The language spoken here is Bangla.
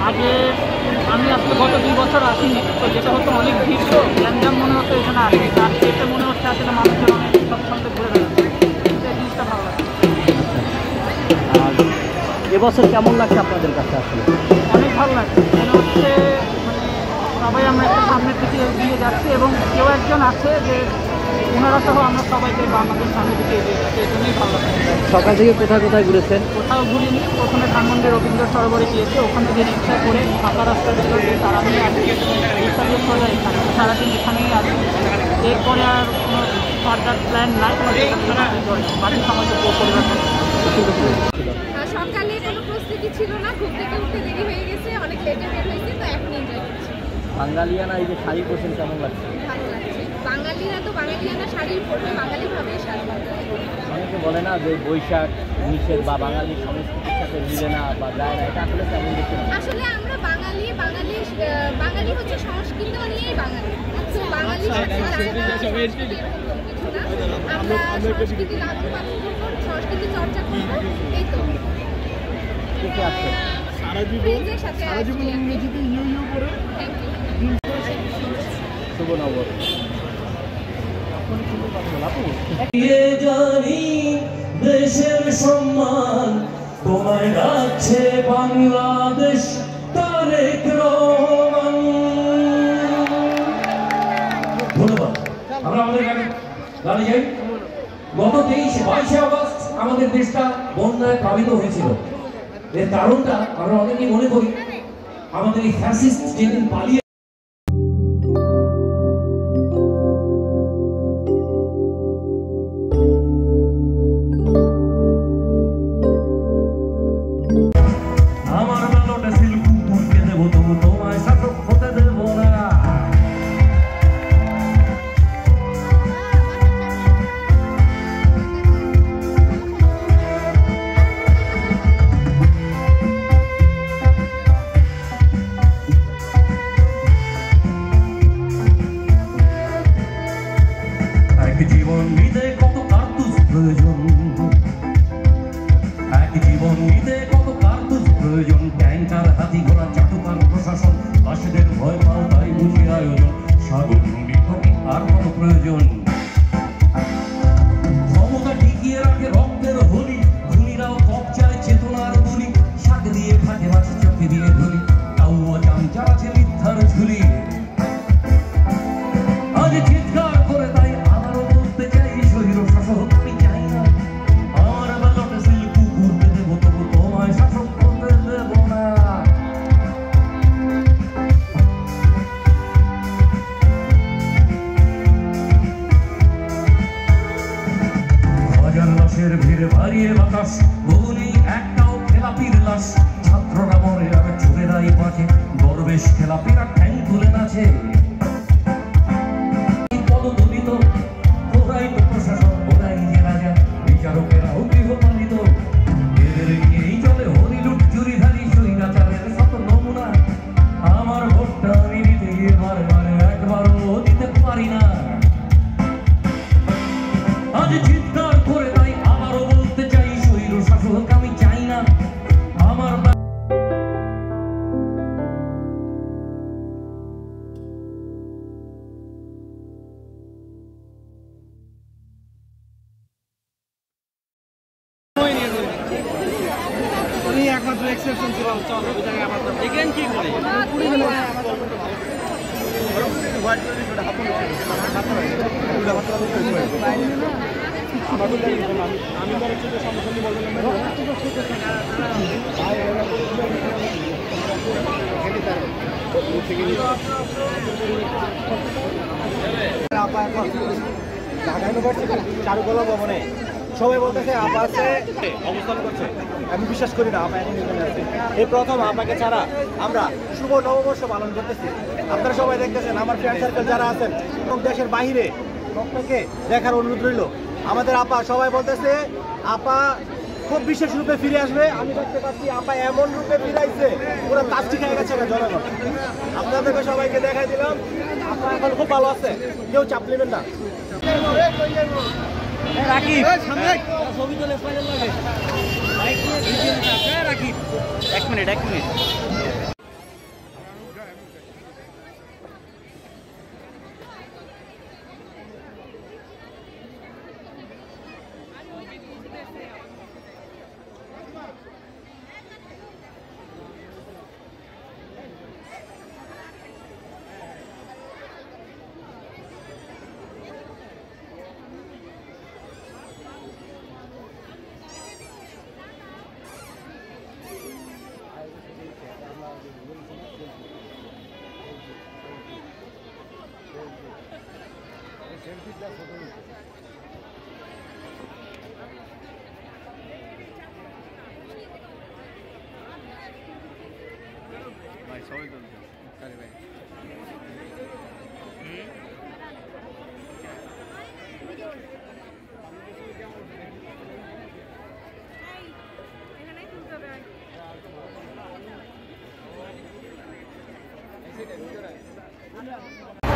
আগে আমি আজকে গত 2 বছর আসিনি, তো যেটা হতো অনেক ভিড়, তো গ্যাঞ্জাম মনে হতো এখানে আসি, আর এটা মনে হচ্ছে আসলে মানুষজন অনেক স্বচ্ছন্দে ঘুরে বেড়াচ্ছে, এই জিনিসটা ভালো লাগে। আর এবছর কেমন লাগছে আপনাদের কাছে আসলে? অনেক ভালো লাগছে, মনে হচ্ছে মানে সবাই আমরা একটা সামনের দিকে এগিয়ে যাচ্ছি এবং কেউ একজন আছে যে ওনারা সহ আমরা সবাইকে বাংলাদেশ সামনের দিকে এগিয়ে যাচ্ছি, এই জন্যই ভালো লাগে। সকাল থেকে কোথায় কোথায় ঘুরেছেন? কোথাও ঘুরিনি, প্রথমে ধানমন্ডি রবীন্দ্র সরোবরে গিয়েছি, ওখানে যে রিক্সা করে ফাঁকা রাস্তা ছিল যে তারা নিয়ে আসি, রিক্সা দিয়ে সোজা এখানে, সারাদিন এখানেই আসি। এরপরে আর কোনো ফার্দার প্ল্যান নাই, বাকি সময় পরিবর্তন। সকালে কোনো প্রস্তুতি ছিল না, ঘুম থেকে উঠতে দেরি হয়ে গেছে, অনেক লেটে বের হয়েছে, তো এখন এনজয় করছি। বাঙালিয়ানা এই যে শাড়ি পরছেন কেমন লাগছে? ভালো লাগছে, বাঙালিরা তো বাঙালিয়ানা শাড়ি পরবে, বাঙালি ভাবে শাড়ি পরবে। অনেকে বলে না যে বৈশাখ নিষেধ বা বাঙালির সংস্কৃতির সাথে মিলে না বা যায় না, এটা আসলে কেমন দেখছেন? আসলে আমরা বাঙালি হচ্ছে সংস্কৃতি নিয়েই বাঙালি, তো বাঙালির সাথে যায় না, আমরা সংস্কৃতি লাভ করবো, সংস্কৃতি চর্চা করবো, এই তো। কে কে আছে? সারা জীবন ইংরেজিতে ইউ ইউ করে। Thank you. শুভ নববর্ষ। জানি দেশের সম্মান তোমায় রাখছে বাংলাদেশ, তারেক রহমান। ধন্যবাদ। আমরা আমাদের গানে যাই। গত 22 আগস্ট আমাদের দেশটা বন্যায় প্লাবিত হয়েছিল। এর কারণটা আমরা অনেকেই মনে করি আমাদের এই ফ্যাসিস্ট যেদিন পালিয়ে আমার বেলটা ছিল কুকুরকে দেবো, তবু তোমায় শাসক হতে দেবো না। এক জীবন নিতে কত কার্তুজ প্রয়োজন, এক জীবন নিতে কত কার্তুজ প্রয়োজন, ট্যাঙ্কার হাতি ঘোড়া চাটুকার প্রশাসন, লাশেদের ভয় পাও তাই বুঝি আয়োজন, সাগর নদী থেকে আর কত প্রয়োজন। ক্ষমতা টিকিয়ে রাখে রক্তের হোলি, খুনিরাও কবচায় চেতনার বলি, শাক দিয়ে ফাঁকে মাছ চোখে দিয়ে ধুলি, তাও চামচা আছে মিথ্যার ঝুলি। আজ চিৎকার করে তাই আবারও বলতে চাই, শহীদ শাসক আমি চাই না। আমার বেলটা ছিল কুকুরকে দেবো, তবু তোমায় শাসক হতে দেবো না। হাজার লাশের ভিড়ে বাড়িয়ে বাতাস, বহুনি একটাও খেলাপির লাশ, ছাত্ররা মরে আর চোরেরাই বাঁচে, দরবেশ খেলাপিরা ঠ্যাং তুলে নাচে। পদদলিত ওরাই তো প্রশাসন, ওরাই যে রাজা, বিচারকেরাও গৃহপালিত, এদের নিয়েই চলে হরিলুট চুরিধারী স্বৈরাচারের শত নমুনা। আমার ভোটটা আমি দিতে গিয়ে বারে বারে একবারও দিতে পারি না। আজ চিৎকার করে তাই আবারও বলতে চাই, শৈর শাসক আমি চাই না। আমার একমাত্র এক্সেপশন ছিল, এখানে কি করে ঢাকা ইউনিভার্সিটি চারুকলা ভবনে সবাই বলতেছে আপা আছে অবস্থান করছে, আমি বিশ্বাস করি না আপা এখন এখানে আছে। এই প্রথম আপাকে ছাড়া আমরা শুভ নববর্ষ পালন করতেছি। আপনারা সবাই দেখতেছেন, আমার ফ্রেন্ড সার্কেল যারা আছেন এবং দেশের বাহিরে প্রত্যেকে দেখার অনুরোধ রইল। আমাদের আপা সবাই বলতেছে আপা খুব বিশেষ রূপে ফিরে আসবে। আমি দেখতে পাচ্ছি আপা এমন রূপে ফিরাইছে, পুরো কাজটি খেয়ে গেছে জনগণ। আপনাদেরকে সবাইকে দেখাই দিলাম, আপা এখন খুব ভালো আছে, কেউ চাপ নেবেন না। রাকিব ছবি তোলে স্মাইল লাগে, রাকিব 1 মিনিট ভাই সবাই তুলছে আরে ভাই এখানেই তুলতে হবে ভিতরে